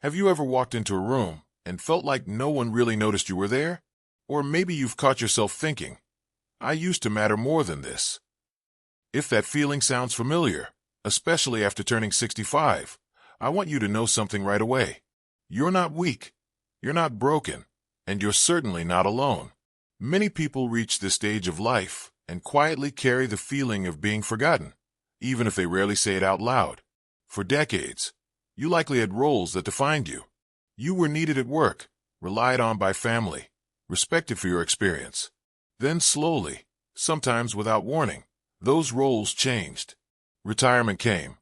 Have you ever walked into a room and felt like no one really noticed you were there? Or maybe you've caught yourself thinking, I used to matter more than this. If that feeling sounds familiar, especially after turning 65, I want you to know something right away. You're not weak, you're not broken, and you're certainly not alone. Many people reach this stage of life and quietly carry the feeling of being forgotten, even if they rarely say it out loud. For decades, you likely had roles that defined you. You were needed at work, relied on by family, respected for your experience. Then slowly, sometimes without warning, those roles changed. Retirement came.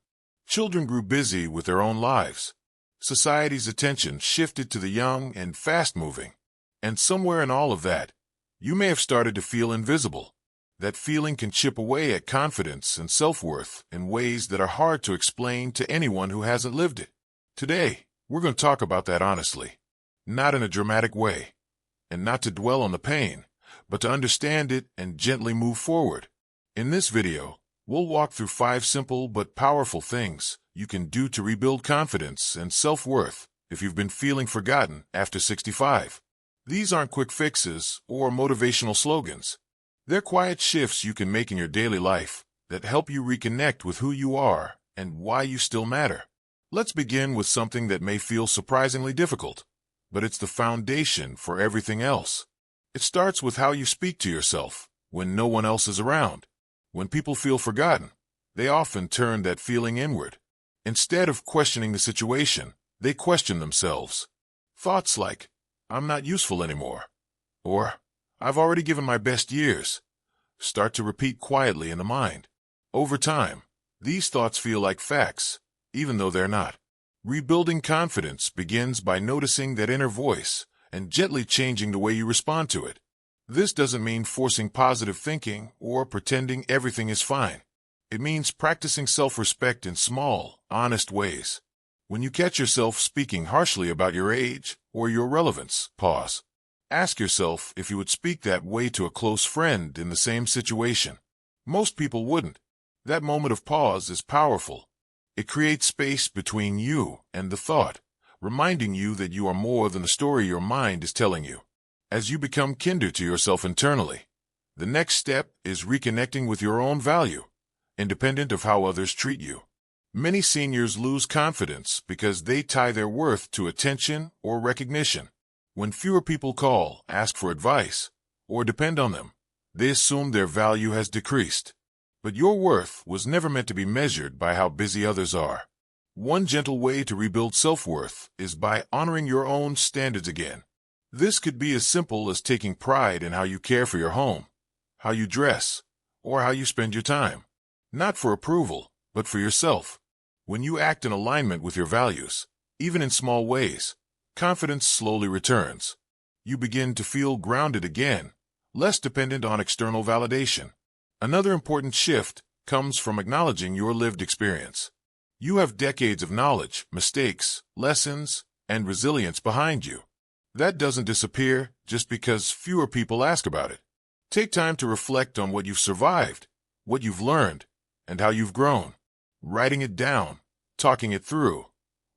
Children grew busy with their own lives. Society's attention shifted to the young and fast-moving. And somewhere in all of that, you may have started to feel invisible. That feeling can chip away at confidence and self-worth in ways that are hard to explain to anyone who hasn't lived it. Today, we're going to talk about that honestly, not in a dramatic way, and not to dwell on the pain, but to understand it and gently move forward. In this video, we'll walk through 5 simple but powerful things you can do to rebuild confidence and self-worth if you've been feeling forgotten after 65. These aren't quick fixes or motivational slogans. They're quiet shifts you can make in your daily life that help you reconnect with who you are and why you still matter. Let's begin with something that may feel surprisingly difficult, but it's the foundation for everything else. It starts with how you speak to yourself when no one else is around. When people feel forgotten, they often turn that feeling inward. Instead of questioning the situation, they question themselves. Thoughts like, I'm not useful anymore, or I've already given my best years, start to repeat quietly in the mind. Over time, these thoughts feel like facts, even though they're not. Rebuilding confidence begins by noticing that inner voice and gently changing the way you respond to it. This doesn't mean forcing positive thinking or pretending everything is fine. It means practicing self-respect in small, honest ways. When you catch yourself speaking harshly about your age or your relevance, pause. Ask yourself if you would speak that way to a close friend in the same situation. Most people wouldn't. That moment of pause is powerful. It creates space between you and the thought, reminding you that you are more than the story your mind is telling you. As you become kinder to yourself internally, the next step is reconnecting with your own value, independent of how others treat you. Many seniors lose confidence because they tie their worth to attention or recognition. When fewer people call, ask for advice, or depend on them, they assume their value has decreased. But your worth was never meant to be measured by how busy others are. One gentle way to rebuild self-worth is by honoring your own standards again. This could be as simple as taking pride in how you care for your home, how you dress, or how you spend your time. Not for approval, but for yourself. When you act in alignment with your values, even in small ways, confidence slowly returns. You begin to feel grounded again, less dependent on external validation. Another important shift comes from acknowledging your lived experience. You have decades of knowledge, mistakes, lessons, and resilience behind you. That doesn't disappear just because fewer people ask about it. Take time to reflect on what you've survived, what you've learned, and how you've grown. Writing it down, talking it through,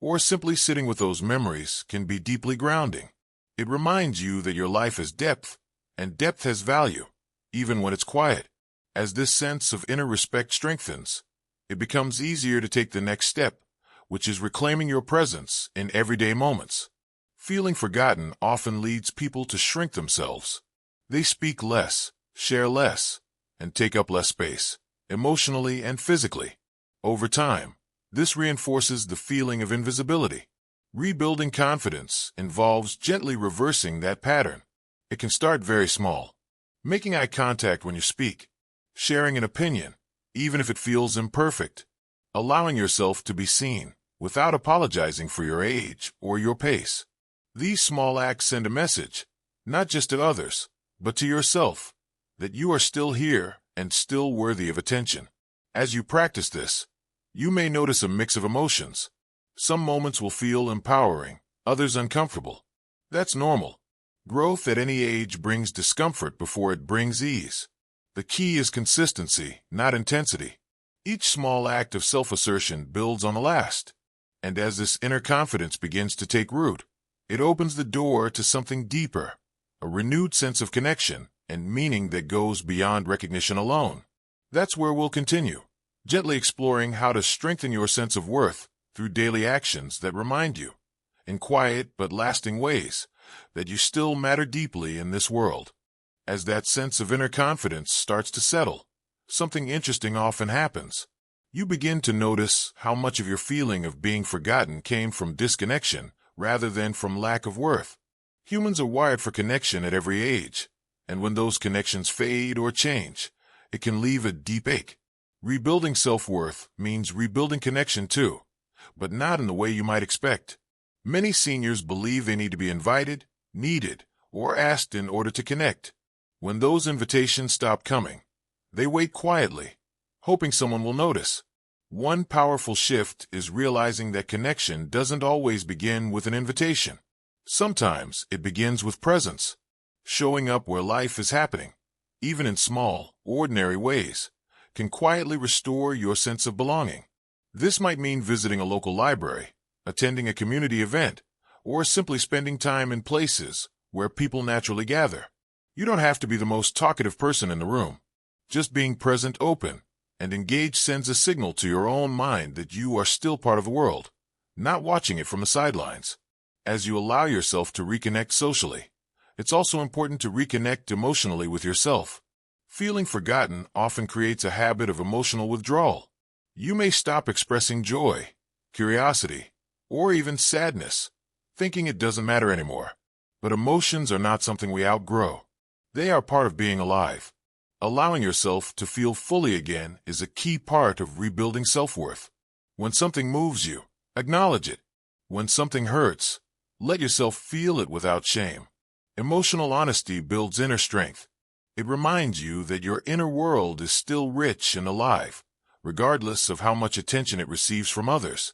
or simply sitting with those memories can be deeply grounding. It reminds you that your life has depth, and depth has value, even when it's quiet. As this sense of inner respect strengthens, it becomes easier to take the next step, which is reclaiming your presence in everyday moments. Feeling forgotten often leads people to shrink themselves. They speak less, share less, and take up less space, emotionally and physically. Over time, this reinforces the feeling of invisibility. Rebuilding confidence involves gently reversing that pattern. It can start very small. Making eye contact when you speak, sharing an opinion, even if it feels imperfect, allowing yourself to be seen without apologizing for your age or your pace. These small acts send a message, not just to others, but to yourself, that you are still here and still worthy of attention. As you practice this, you may notice a mix of emotions. Some moments will feel empowering, others uncomfortable. That's normal. Growth at any age brings discomfort before it brings ease. The key is consistency, not intensity. Each small act of self-assertion builds on the last. And as this inner confidence begins to take root, it opens the door to something deeper, a renewed sense of connection and meaning that goes beyond recognition alone. That's where we'll continue, gently exploring how to strengthen your sense of worth through daily actions that remind you, in quiet but lasting ways, that you still matter deeply in this world. As that sense of inner confidence starts to settle, something interesting often happens. You begin to notice how much of your feeling of being forgotten came from disconnection rather than from lack of worth. Humans are wired for connection at every age, and when those connections fade or change, it can leave a deep ache. Rebuilding self-worth means rebuilding connection too, but not in the way you might expect. Many seniors believe they need to be invited, needed, or asked in order to connect. When those invitations stop coming, they wait quietly, hoping someone will notice. One powerful shift is realizing that connection doesn't always begin with an invitation. Sometimes it begins with presence, showing up where life is happening, even in small, ordinary ways, can quietly restore your sense of belonging. This might mean visiting a local library, attending a community event, or simply spending time in places where people naturally gather. You don't have to be the most talkative person in the room. Just being present, open, and engaged sends a signal to your own mind that you are still part of the world, not watching it from the sidelines. As you allow yourself to reconnect socially, it's also important to reconnect emotionally with yourself. Feeling forgotten often creates a habit of emotional withdrawal. You may stop expressing joy, curiosity, or even sadness, thinking it doesn't matter anymore. But emotions are not something we outgrow. They are part of being alive. Allowing yourself to feel fully again is a key part of rebuilding self-worth. When something moves you, acknowledge it. When something hurts, let yourself feel it without shame. Emotional honesty builds inner strength. It reminds you that your inner world is still rich and alive, regardless of how much attention it receives from others.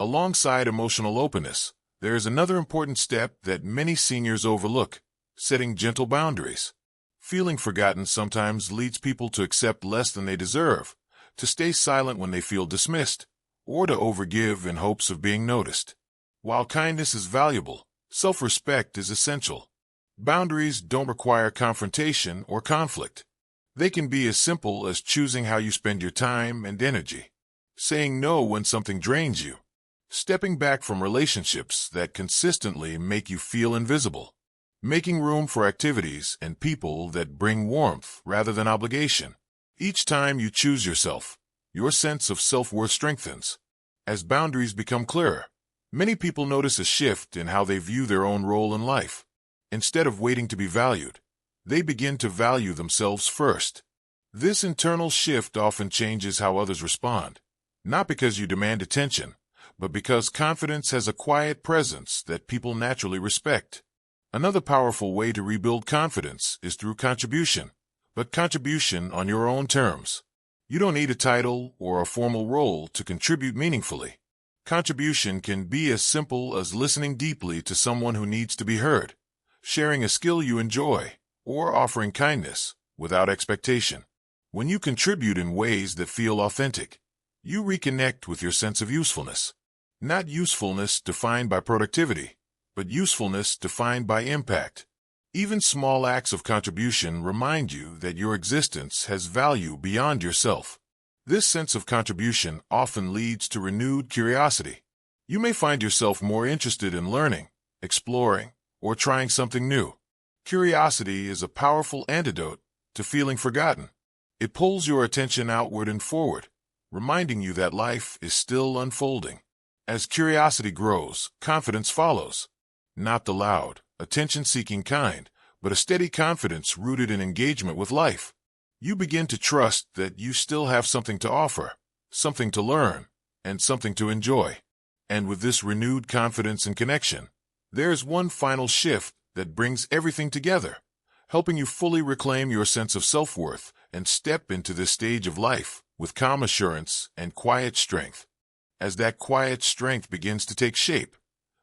Alongside emotional openness, there is another important step that many seniors overlook: setting gentle boundaries. Feeling forgotten sometimes leads people to accept less than they deserve, to stay silent when they feel dismissed, or to overgive in hopes of being noticed. While kindness is valuable, self-respect is essential. Boundaries don't require confrontation or conflict. They can be as simple as choosing how you spend your time and energy, saying no when something drains you, stepping back from relationships that consistently make you feel invisible, making room for activities and people that bring warmth rather than obligation. Each time you choose yourself, your sense of self-worth strengthens. As boundaries become clearer, many people notice a shift in how they view their own role in life. Instead of waiting to be valued, they begin to value themselves first. This internal shift often changes how others respond, not because you demand attention, but because confidence has a quiet presence that people naturally respect. Another powerful way to rebuild confidence is through contribution, but contribution on your own terms. You don't need a title or a formal role to contribute meaningfully. Contribution can be as simple as listening deeply to someone who needs to be heard, sharing a skill you enjoy, or offering kindness without expectation. When you contribute in ways that feel authentic, you reconnect with your sense of usefulness. Not usefulness defined by productivity, but usefulness defined by impact. Even small acts of contribution remind you that your existence has value beyond yourself. This sense of contribution often leads to renewed curiosity. You may find yourself more interested in learning, exploring, or trying something new. Curiosity is a powerful antidote to feeling forgotten. It pulls your attention outward and forward, reminding you that life is still unfolding. As curiosity grows, confidence follows. Not the loud, attention-seeking kind, but a steady confidence rooted in engagement with life. You begin to trust that you still have something to offer, something to learn, and something to enjoy. And with this renewed confidence and connection, there's one final shift that brings everything together, helping you fully reclaim your sense of self-worth and step into this stage of life with calm assurance and quiet strength. As that quiet strength begins to take shape,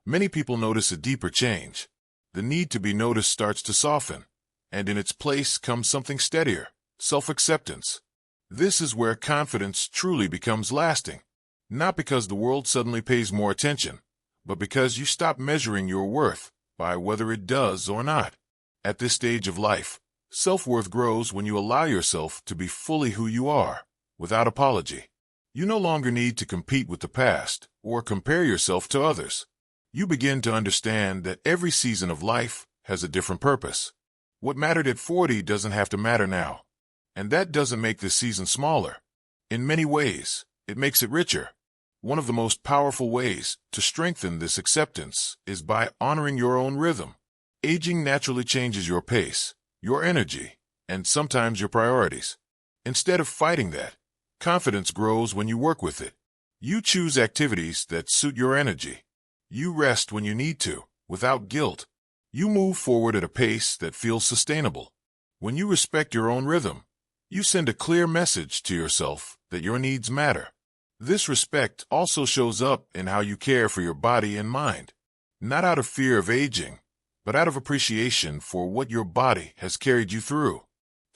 many people notice a deeper change. The need to be noticed starts to soften, and in its place comes something steadier: self-acceptance. This is where confidence truly becomes lasting. Not because the world suddenly pays more attention, but because you stop measuring your worth by whether it does or not. At this stage of life, self-worth grows when you allow yourself to be fully who you are, without apology. You no longer need to compete with the past or compare yourself to others. You begin to understand that every season of life has a different purpose. What mattered at 40 doesn't have to matter now. And that doesn't make this season smaller. In many ways, it makes it richer. One of the most powerful ways to strengthen this acceptance is by honoring your own rhythm. Aging naturally changes your pace, your energy, and sometimes your priorities. Instead of fighting that, confidence grows when you work with it. You choose activities that suit your energy. You rest when you need to, without guilt. You move forward at a pace that feels sustainable. When you respect your own rhythm, you send a clear message to yourself that your needs matter. This respect also shows up in how you care for your body and mind. Not out of fear of aging, but out of appreciation for what your body has carried you through.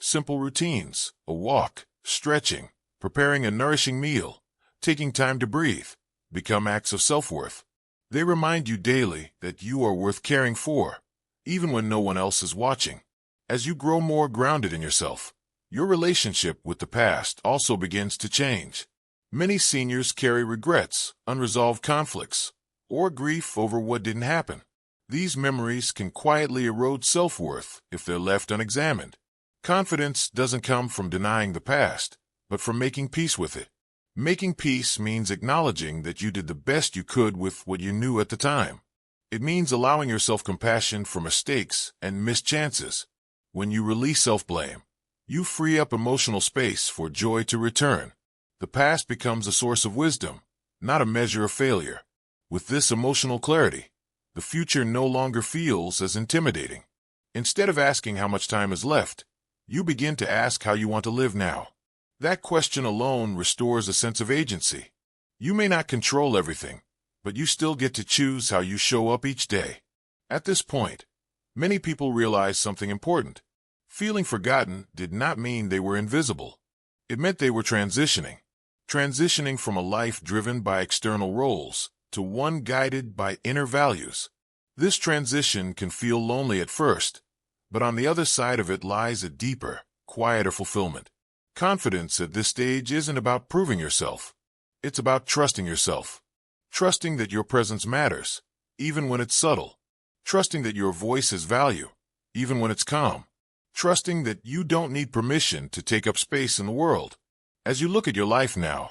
Simple routines, a walk, stretching, preparing a nourishing meal, taking time to breathe, become acts of self-worth. They remind you daily that you are worth caring for, even when no one else is watching. As you grow more grounded in yourself, your relationship with the past also begins to change. Many seniors carry regrets, unresolved conflicts, or grief over what didn't happen. These memories can quietly erode self-worth if they're left unexamined. Confidence doesn't come from denying the past, but from making peace with it. Making peace means acknowledging that you did the best you could with what you knew at the time. It means allowing yourself compassion for mistakes and missed chances. When you release self-blame, you free up emotional space for joy to return. The past becomes a source of wisdom, not a measure of failure. With this emotional clarity, the future no longer feels as intimidating. Instead of asking how much time is left, you begin to ask how you want to live now. That question alone restores a sense of agency. You may not control everything, but you still get to choose how you show up each day. At this point, many people realize something important. Feeling forgotten did not mean they were invisible. It meant they were transitioning. Transitioning from a life driven by external roles to one guided by inner values. This transition can feel lonely at first, but on the other side of it lies a deeper, quieter fulfillment. Confidence at this stage isn't about proving yourself. It's about trusting yourself. Trusting that your presence matters, even when it's subtle. Trusting that your voice has value, even when it's calm. Trusting that you don't need permission to take up space in the world. As you look at your life now,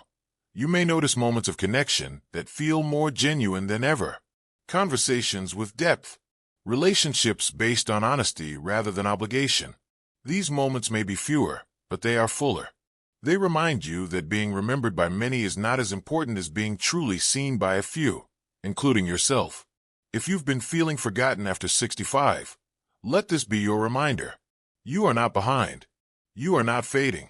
you may notice moments of connection that feel more genuine than ever. Conversations with depth. Relationships based on honesty rather than obligation. These moments may be fewer, but they are fuller. They remind you that being remembered by many is not as important as being truly seen by a few, including yourself. If you've been feeling forgotten after 65, let this be your reminder. You are not behind. You are not fading.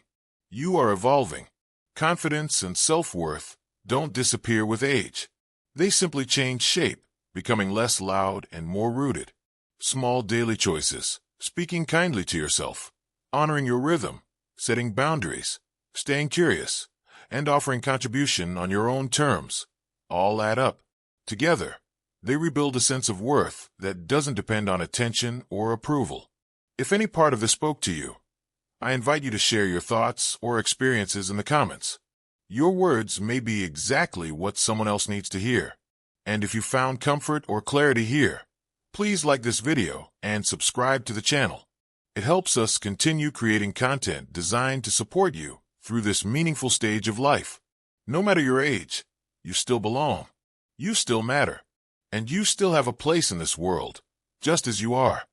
You are evolving. Confidence and self-worth don't disappear with age. They simply change shape, becoming less loud and more rooted. Small daily choices, speaking kindly to yourself, honoring your rhythm, setting boundaries, staying curious, and offering contribution on your own terms, all add up. Together, they rebuild a sense of worth that doesn't depend on attention or approval. If any part of this spoke to you, I invite you to share your thoughts or experiences in the comments. Your words may be exactly what someone else needs to hear. And if you found comfort or clarity here, please like this video and subscribe to the channel. It helps us continue creating content designed to support you through this meaningful stage of life. No matter your age, you still belong. You still matter. And you still have a place in this world, just as you are.